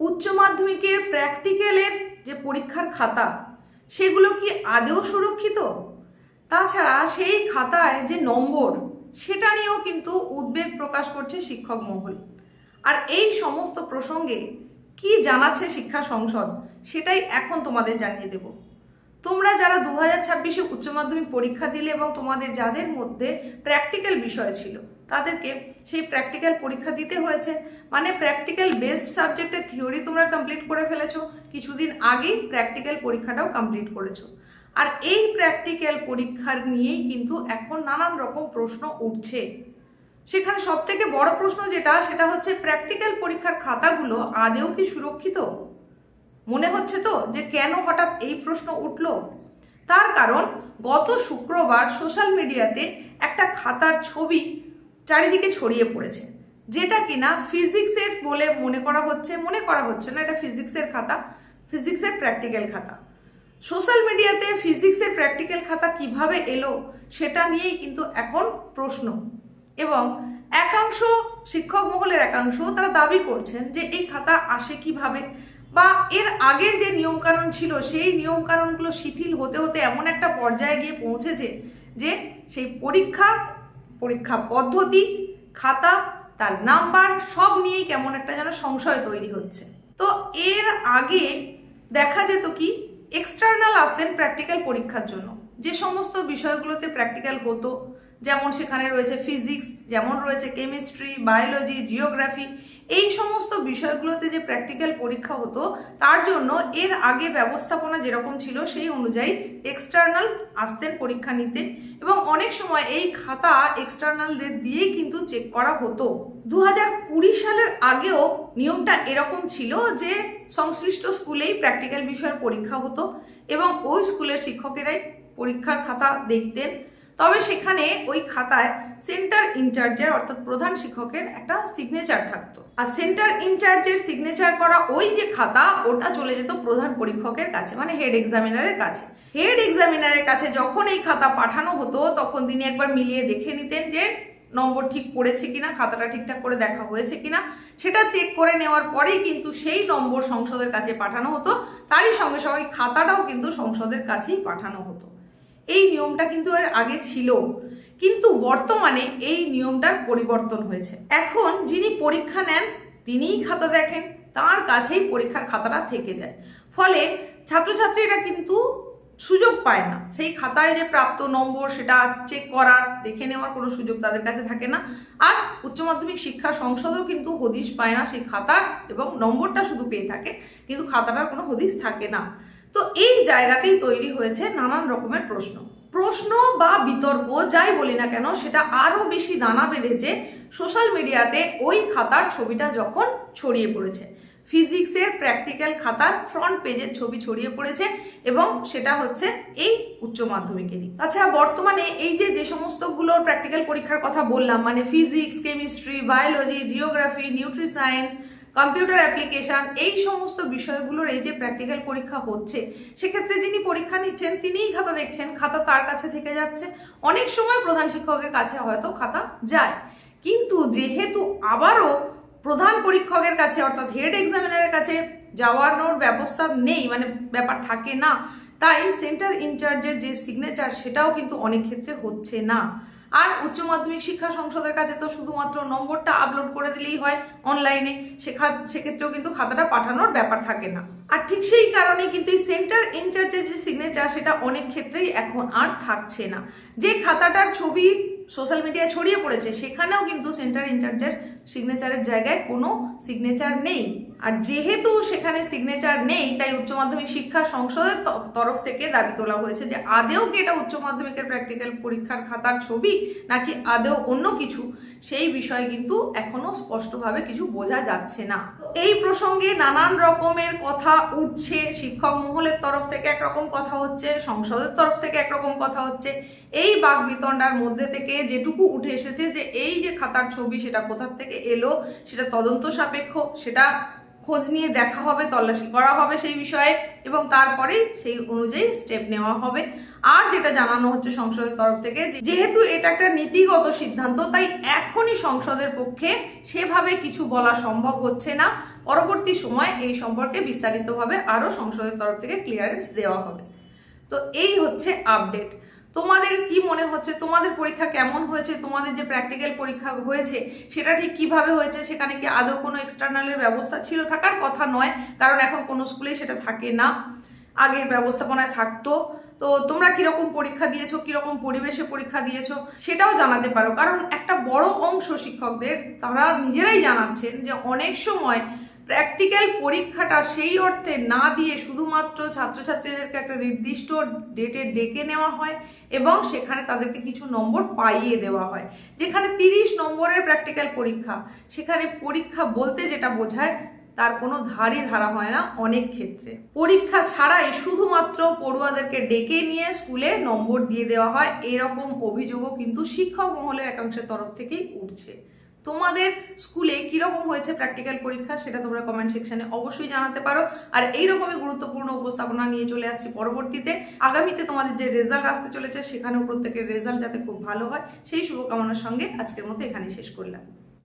উচ্চ মাধ্যমিকের প্র্যাকটিক্যালের যে পরীক্ষার খাতা সেগুলো কি আদৌ সুরক্ষিত? তাছাড়া সেই খাতায় যে নম্বর সেটা নিয়েও কিন্তু উদ্বেগ প্রকাশ করছে শিক্ষক মহল। আর এই সমস্ত প্রসঙ্গে কি জানাচ্ছে শিক্ষা সংসদ সেটাই এখন তোমাদের জানিয়ে দেব। তোমরা যারা 2026-এ উচ্চ মাধ্যমিক পরীক্ষা দিলে এবং তোমাদের যাদের মধ্যে প্র্যাকটিক্যাল বিষয় ছিল তাদেরকে সেই প্র্যাকটিক্যাল পরীক্ষা দিতে হয়েছে, মানে প্র্যাকটিক্যাল বেসড সাবজেক্টের থিওরি তোমরা কমপ্লিট করে ফেলেছো, কিছুদিন আগেই প্র্যাকটিক্যাল পরীক্ষাটাও কমপ্লিট করেছো। আর এই প্র্যাকটিক্যাল পরীক্ষার নিয়েই কিন্তু এখন নানান রকম প্রশ্ন উঠছে। সেখানে সব থেকে বড় প্রশ্ন সেটা হচ্ছে প্র্যাকটিক্যাল পরীক্ষার খাতাগুলো আদৌ কি সুরক্ষিত? মনে হচ্ছে তো যে কেন হঠাৎ এই প্রশ্ন উঠল। তার কারণ গত শুক্রবার সোশ্যাল মিডিয়াতে একটা খাতার ছবি চারিদিকে ছড়িয়ে পড়েছে, যেটা কিনা ফিজিক্সের বলে মনে করা হচ্ছে না, এটা ফিজিক্সের খাতা, ফিজিক্সের প্র্যাকটিক্যাল খাতা। সোশ্যাল মিডিয়াতে ফিজিক্সের প্র্যাকটিক্যাল খাতা কিভাবে এলো সেটা নিয়েই কিন্তু এখন প্রশ্ন। এবং একাংশ শিক্ষক মহলের একাংশ তারা দাবি করছেন যে এই খাতা আসে কিভাবে, বা এর আগের যে নিয়মকানুন ছিল সেই নিয়মকানুনগুলো শিথিল হতে হতে এমন একটা পর্যায়ে গিয়ে পৌঁছেছে যে সেই পরীক্ষা পদ্ধতি, খাতা, তার নাম্বার সব নিয়েই কেমন একটা যেন সংশয় তৈরি হচ্ছে। তো এর আগে দেখা যেত কি এক্সটার্নাল আসতেন প্র্যাকটিক্যাল পরীক্ষার জন্য, যে সমস্ত বিষয়গুলোতে প্র্যাকটিক্যাল হতো, যেমন সেখানে রয়েছে ফিজিক্স, যেমন রয়েছে কেমিস্ট্রি, বায়োলজি, জিওগ্রাফি, এই সমস্ত বিষয়গুলোতে যে প্র্যাকটিক্যাল পরীক্ষা হতো তার জন্য এর আগে ব্যবস্থাপনা যেরকম ছিল সেই অনুযায়ী এক্সটার্নাল আসতেন পরীক্ষা নিতে, এবং অনেক সময় এই খাতা এক্সটার্নালদের দিয়েই কিন্তু চেক করা হতো। 2020 সালের আগেও নিয়মটা এরকম ছিল যে সংশ্লিষ্ট স্কুলেই প্র্যাকটিক্যাল বিষয়ের পরীক্ষা হতো এবং ওই স্কুলের শিক্ষকেরাই পরীক্ষার খাতা দেখতেন। তবে সেখানে ওই খাতায় সেন্টার ইনচার্জের অর্থাৎ প্রধান শিক্ষকের একটা সিগনেচার থাকতো, আর সেন্টার ইনচার্জের সিগনেচার করা ওই যে খাতা ওটা চলে যেত প্রধান পরীক্ষকের কাছে, মানে হেড এক্সামিনারের কাছে। হেড এক্সামিনারের কাছে যখন এই খাতা পাঠানো হতো তখন তিনি একবার মিলিয়ে দেখে নিতেন যে নম্বর ঠিক পড়েছে কিনা, খাতাটা ঠিকঠাক করে দেখা হয়েছে কিনা, সেটা চেক করে নেওয়ার পরেই কিন্তু সেই নম্বর সংসদের কাছে পাঠানো হতো। তারই সঙ্গে সঙ্গে খাতাটাও কিন্তু সংসদের কাছেই পাঠানো হতো। এই নিয়মটা কিন্তু এর আগে ছিল, কিন্তু বর্তমানে এই নিয়মটার পরিবর্তন হয়েছে। এখন যিনি পরীক্ষা নেন তিনিই খাতা দেখেন, তার কাছেই পরীক্ষার খাতাটা থেকে যায়। ফলে ছাত্রছাত্রীরা কিন্তু সুযোগ পায় না সেই খাতায় যে প্রাপ্ত নম্বর সেটা চেক করার, দেখে নেওয়ার কোনো সুযোগ তাদের কাছে থাকে না। আর উচ্চ মাধ্যমিক শিক্ষা সংসদও কিন্তু হদিশ পায় না সেই খাতার, এবং নম্বরটা শুধু পেয়ে থাকে কিন্তু খাতাটার কোনো হদিশ থাকে না। তো এই জায়গাতেই তৈরি হয়েছে নানান রকমের প্রশ্ন বা বিতর্ক, যাই বলি না কেন, সেটা আরো বেশি দানা বেঁধেছে সোশ্যাল মিডিয়াতে ওই খাতার ছবিটা যখন ছড়িয়ে পড়েছে। ফিজিক্সের প্র্যাকটিক্যাল খাতার ফ্রন্ট পেজের ছবি ছড়িয়ে পড়েছে, এবং সেটা হচ্ছে এই উচ্চ মাধ্যমিকেরই। তাছাড়া বর্তমানে এই যে সমস্তগুলো প্র্যাকটিক্যাল পরীক্ষার কথা বললাম, মানে physics, chemistry, biology, geography, nutri science, computer application, এই সমস্ত বিষয়গুলোর এই যে প্র্যাকটিক্যাল পরীক্ষা হচ্ছে, সেক্ষেত্রে যিনি পরীক্ষা নিচ্ছেন তিনিই খাতা দেখছেন, খাতা তার কাছে থেকে যাচ্ছে। অনেক সময় প্রধান শিক্ষকের কাছে হয়তো খাতা যায়, কিন্তু যেহেতু আবারও প্রধান পরীক্ষকের কাছে অর্থাৎ হেড এক্সামিনারের কাছে যাওয়ানোর ব্যবস্থা নেই, মানে ব্যাপার থাকে না, তাই সেন্টার ইনচার্জের যে সিগনেচার সেটাও কিন্তু অনেক ক্ষেত্রে হচ্ছে না। আর উচ্চ মাধ্যমিক শিক্ষা সংসদের কাছে তো শুধুমাত্র নম্বরটা আপলোড করে দিলেই হয় অনলাইনে, সেক্ষেত্রেও কিন্তু খাতাটা পাঠানোর ব্যাপার থাকে না। আর ঠিক সেই কারণে কিন্তু এই সেন্টার ইনচার্জের যে সিগনেচার সেটা অনেক ক্ষেত্রেই এখন আর থাকছে না। যে খাতাটার ছবি সোশ্যাল মিডিয়ায় ছড়িয়ে পড়েছে সেখানেও কিন্তু সেন্টার ইনচার্জের সিগনেচারের জায়গায় কোনো সিগনেচার নেই। আর যেহেতু সেখানে সিগনেচার নেই, তাই উচ্চ মাধ্যমিক শিক্ষা সংসদের তরফ থেকে দাবি তোলা হয়েছে যে আদেও কি এটা উচ্চ মাধ্যমিকের প্র্যাকটিক্যাল পরীক্ষার খাতার ছবি নাকি আদেও অন্য কিছু, সেই বিষয়ে কিন্তু এখনো স্পষ্টভাবে কিছু বোঝা যাচ্ছে না। এই প্রসঙ্গে নানান রকমের কথা উঠছে, শিক্ষক মহলের তরফ থেকে একরকম কথা হচ্ছে, সংসদের তরফ থেকে একরকম কথা হচ্ছে। এই বাকবিতণ্ডার মধ্যে থেকে যেটুকু উঠে এসেছে যে এই যে খাতার ছবি সেটা কোথা থেকে এলো, সেটা তদন্ত সাপেক্ষ, সেটা খোঁজ নিয়ে দেখা হবে, তল্লাশি করা হবে সেই বিষয়ে, এবং তারপরেই সেই অনুযায়ী স্টেপ নেওয়া হবে। আর যেটা জানানো হচ্ছে সংসদের তরফ থেকে, যেহেতু এটা একটা নীতিগত সিদ্ধান্ত, তাই এখনই সংসদের পক্ষে সেভাবে কিছু বলা সম্ভব হচ্ছে না। পরবর্তী সময় এই সম্পর্কে বিস্তারিতভাবে আরও সংসদের তরফ থেকে ক্লিয়ারেন্স দেওয়া হবে। তো এই হচ্ছে আপডেট। তোমাদের কি মনে হচ্ছে, তোমাদের পরীক্ষা কেমন হয়েছে? তোমাদের যে প্র্যাকটিক্যাল পরীক্ষা হয়েছে সেটা ঠিক কিভাবে হয়েছে? সেখানে কি আদৌ কোনো এক্সটার্নালের ব্যবস্থা ছিল? থাকার কথা নয়, কারণ এখন কোনো স্কুলেই সেটা থাকে না, আগের ব্যবস্থাপনায় থাকতো। তো তোমরা কিরকম পরীক্ষা দিয়েছো, কিরকম পরিবেশে পরীক্ষা দিয়েছো সেটাও জানাতে পারো, কারণ একটা বড় অংশ শিক্ষকদের তারা নিজেরাই জানাচ্ছেন যে অনেক সময় প্র্যাকটিক্যাল পরীক্ষাটা সেই অর্থে না দিয়ে শুধুমাত্র ছাত্রছাত্রীদেরকে একটা নির্দিষ্ট ডেটে ডেকে নেওয়া হয় এবং সেখানে তাদেরকে কিছু নম্বর পাইয়ে দেওয়া হয়। যেখানে 30 নম্বরের প্র্যাকটিক্যাল পরীক্ষা, সেখানে পরীক্ষা বলতে যেটা বোঝায় তার কোনো ধারই ধারা হয় না। অনেক ক্ষেত্রে পরীক্ষা ছাড়াই শুধুমাত্র পড়ুয়াদেরকে ডেকে নিয়ে স্কুলে নম্বর দিয়ে দেওয়া হয়, এরকম অভিযোগও কিন্তু শিক্ষক মহলের একাংশের তরফ থেকেই উঠছে। তোমাদের স্কুলে কিরকম হয়েছে প্র্যাকটিক্যাল পরীক্ষা সেটা তোমরা কমেন্ট সেকশনে অবশ্যই জানাতে পারো। আর এইরকমই গুরুত্বপূর্ণ উপস্থাপনা নিয়ে চলে আসছি পরবর্তীতে। আগামীতে তোমাদের যে রেজাল্ট আসতে চলেছে সেখানেও প্রত্যেকের রেজাল্ট যাতে খুব ভালো হয় সেই শুভকামনার সঙ্গে আজকের মতো এখানেই শেষ করলাম।